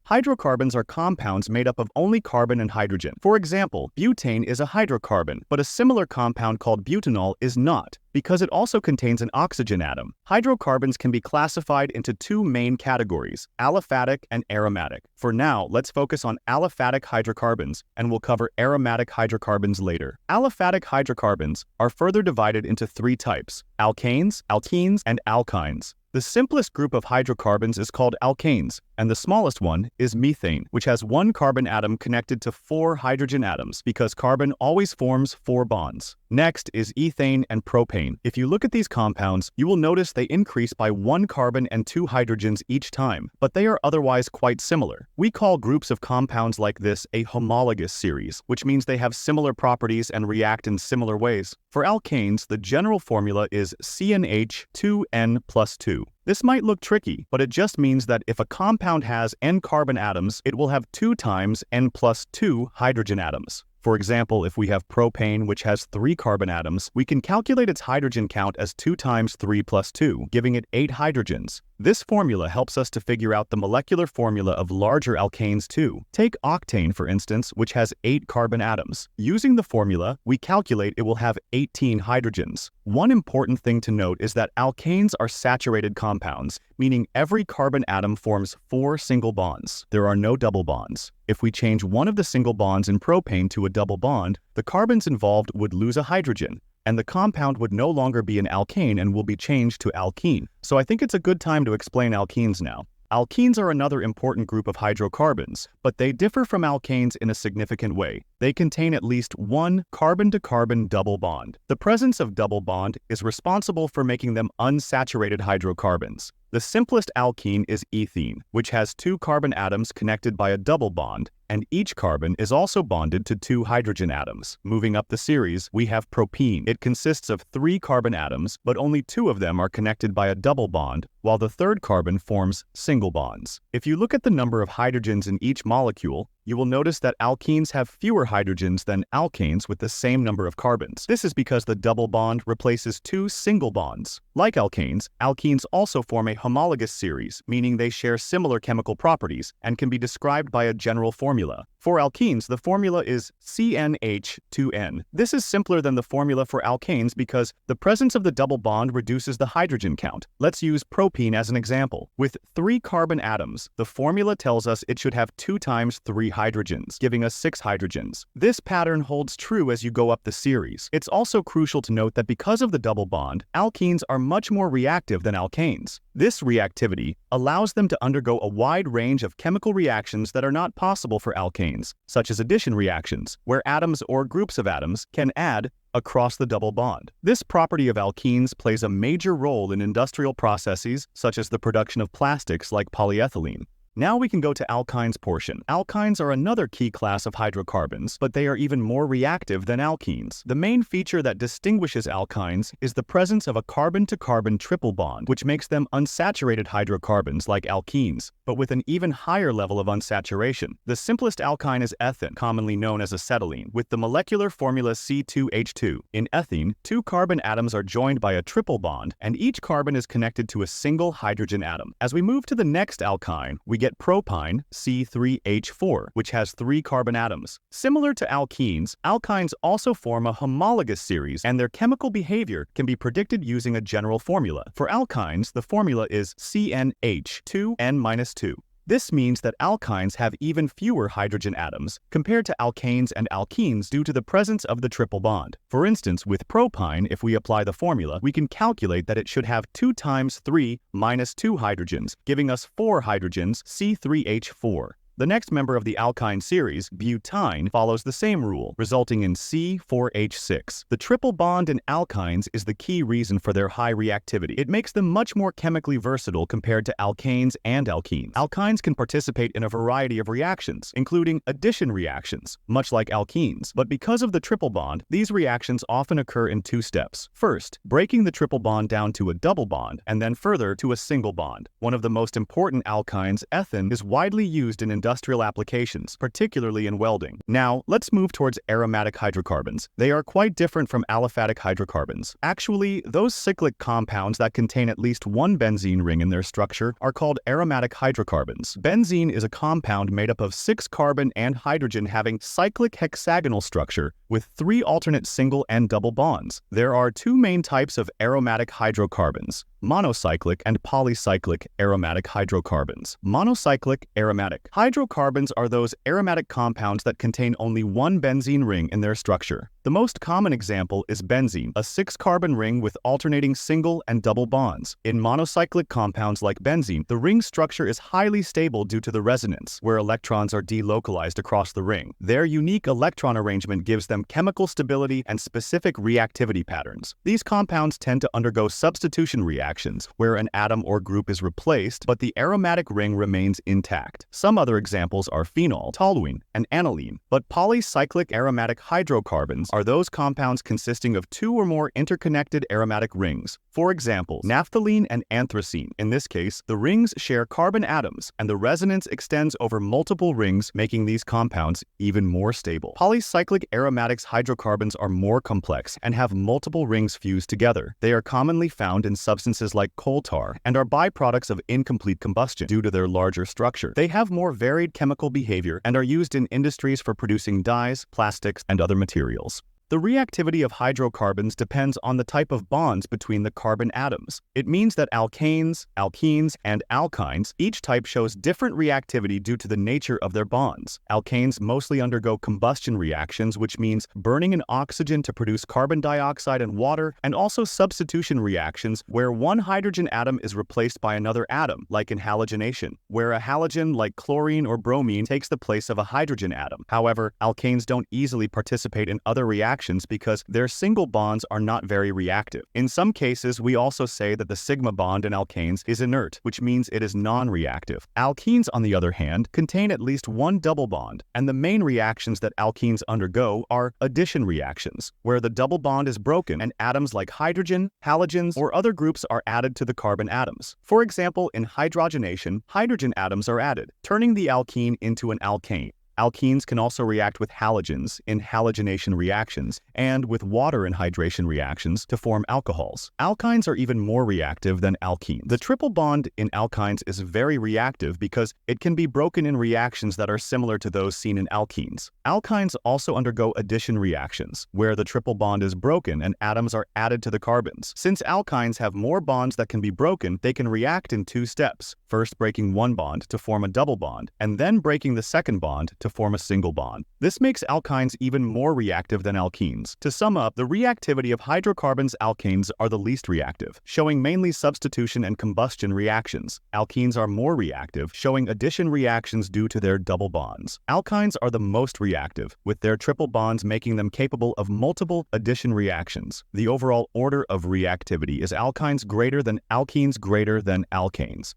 Hydrocarbons are compounds made up of only carbon and hydrogen. For example, butane is a hydrocarbon, but a similar compound called butanol is not, because it also contains an oxygen atom. Hydrocarbons can be classified into two main categories, aliphatic and aromatic. For now, let's focus on aliphatic hydrocarbons, and we'll cover aromatic hydrocarbons later. Aliphatic hydrocarbons are further divided into three types: alkanes, alkenes, and alkynes. The simplest group of hydrocarbons is called alkanes, and the smallest one is methane, which has one carbon atom connected to 4 hydrogen atoms because carbon always forms 4 bonds. Next is ethane and propane. If you look at these compounds, you will notice they increase by 1 carbon and 2 hydrogens each time, but they are otherwise quite similar. We call groups of compounds like this a homologous series, which means they have similar properties and react in similar ways. For alkanes, the general formula is CnH2n plus 2. This might look tricky, but it just means that if a compound has n carbon atoms, it will have 2 times n plus 2 hydrogen atoms. For example, if we have propane, which has 3 carbon atoms, we can calculate its hydrogen count as 2 times 3 plus 2, giving it 8 hydrogens. This formula helps us to figure out the molecular formula of larger alkanes too. Take octane, for instance, which has 8 carbon atoms. Using the formula, we calculate it will have 18 hydrogens. One important thing to note is that alkanes are saturated compounds, meaning every carbon atom forms 4 single bonds. There are no double bonds. If we change one of the single bonds in propane to a double bond, the carbons involved would lose a hydrogen, and the compound would no longer be an alkane and will be changed to alkene. So I think it's a good time to explain alkenes now. Alkenes are another important group of hydrocarbons, but they differ from alkanes in a significant way. They contain at least one carbon-to-carbon double bond. The presence of double bond is responsible for making them unsaturated hydrocarbons. The simplest alkene is ethene, which has 2 carbon atoms connected by a double bond, and each carbon is also bonded to 2 hydrogen atoms. Moving up the series, we have propene. It consists of 3 carbon atoms, but only 2 of them are connected by a double bond, while the third carbon forms single bonds. If you look at the number of hydrogens in each molecule, you will notice that alkenes have fewer hydrogens than alkanes with the same number of carbons. This is because the double bond replaces 2 single bonds. Like alkanes, alkenes also form a homologous series, meaning they share similar chemical properties and can be described by a general formula. For alkenes, the formula is CnH2n. This is simpler than the formula for alkanes because the presence of the double bond reduces the hydrogen count. Let's use propene as an example. With 3 carbon atoms, the formula tells us it should have 2 times 3 hydrogens, giving us 6 hydrogens. This pattern holds true as you go up the series. It's also crucial to note that because of the double bond, alkenes are much more reactive than alkanes. This reactivity allows them to undergo a wide range of chemical reactions that are not possible for alkanes, such as addition reactions, where atoms or groups of atoms can add across the double bond. This property of alkenes plays a major role in industrial processes, such as the production of plastics like polyethylene. Now we can go to alkynes portion. Alkynes are another key class of hydrocarbons, but they are even more reactive than alkenes. The main feature that distinguishes alkynes is the presence of a carbon-to-carbon triple bond, which makes them unsaturated hydrocarbons like alkenes, but with an even higher level of unsaturation. The simplest alkyne is ethane, commonly known as acetylene, with the molecular formula C2H2. In ethene, 2 carbon atoms are joined by a triple bond, and each carbon is connected to a single hydrogen atom. As we move to the next alkyne, we get propyne, C3H4, which has 3 carbon atoms. Similar to alkenes, alkynes also form a homologous series, and their chemical behavior can be predicted using a general formula. For alkynes, the formula is CnH2n-2. This means that alkynes have even fewer hydrogen atoms compared to alkanes and alkenes due to the presence of the triple bond. For instance, with propyne, if we apply the formula, we can calculate that it should have 2 times 3 minus 2 hydrogens, giving us 4 hydrogens, C3H4. The next member of the alkyne series, butyne, follows the same rule, resulting in C4H6. The triple bond in alkynes is the key reason for their high reactivity. It makes them much more chemically versatile compared to alkanes and alkenes. Alkynes can participate in a variety of reactions, including addition reactions, much like alkenes. But because of the triple bond, these reactions often occur in 2 steps. First, breaking the triple bond down to a double bond, and then further to a single bond. One of the most important alkynes, ethane, is widely used in industrial industrial applications, particularly in welding. Now, let's move towards aromatic hydrocarbons. They are quite different from aliphatic hydrocarbons. Actually, those cyclic compounds that contain at least one benzene ring in their structure are called aromatic hydrocarbons. Benzene is a compound made up of 6 carbon and hydrogen having cyclic hexagonal structure with 3 alternate single and double bonds. There are 2 main types of aromatic hydrocarbons: monocyclic and polycyclic aromatic hydrocarbons. Monocyclic aromatic hydrocarbons are those aromatic compounds that contain only one benzene ring in their structure. The most common example is benzene, a 6-carbon ring with alternating single and double bonds. In monocyclic compounds like benzene, the ring structure is highly stable due to the resonance, where electrons are delocalized across the ring. Their unique electron arrangement gives them chemical stability and specific reactivity patterns. These compounds tend to undergo substitution reactions, where an atom or group is replaced, but the aromatic ring remains intact. Some other examples are phenol, toluene, and aniline. But polycyclic aromatic hydrocarbons are those compounds consisting of 2 or more interconnected aromatic rings. For example, naphthalene and anthracene. In this case, the rings share carbon atoms, and the resonance extends over multiple rings, making these compounds even more stable. Polycyclic aromatic hydrocarbons are more complex and have multiple rings fused together. They are commonly found in substances like coal tar and are byproducts of incomplete combustion due to their larger structure. They have more varied chemical behavior and are used in industries for producing dyes, plastics, and other materials. The reactivity of hydrocarbons depends on the type of bonds between the carbon atoms. It means that alkanes, alkenes, and alkynes, each type shows different reactivity due to the nature of their bonds. Alkanes mostly undergo combustion reactions, which means burning an oxygen to produce carbon dioxide and water, and also substitution reactions, where one hydrogen atom is replaced by another atom, like in halogenation, where a halogen like chlorine or bromine takes the place of a hydrogen atom. However, alkanes don't easily participate in other reactions because their single bonds are not very reactive. In some cases, we also say that the sigma bond in alkanes is inert, which means it is non-reactive. Alkenes, on the other hand, contain at least one double bond, and the main reactions that alkenes undergo are addition reactions, where the double bond is broken and atoms like hydrogen, halogens, or other groups are added to the carbon atoms. For example, in hydrogenation, hydrogen atoms are added, turning the alkene into an alkane. Alkenes can also react with halogens in halogenation reactions and with water in hydration reactions to form alcohols. Alkynes are even more reactive than alkenes. The triple bond in alkynes is very reactive because it can be broken in reactions that are similar to those seen in alkenes. Alkynes also undergo addition reactions, where the triple bond is broken and atoms are added to the carbons. Since alkynes have more bonds that can be broken, they can react in 2 steps, first breaking one bond to form a double bond, and then breaking the second bond to form a single bond. This makes alkynes even more reactive than alkenes. To sum up, the reactivity of hydrocarbons alkanes are the least reactive, showing mainly substitution and combustion reactions. Alkenes are more reactive, showing addition reactions due to their double bonds. Alkynes are the most reactive, with their triple bonds making them capable of multiple addition reactions. The overall order of reactivity is alkynes greater than alkenes greater than alkanes.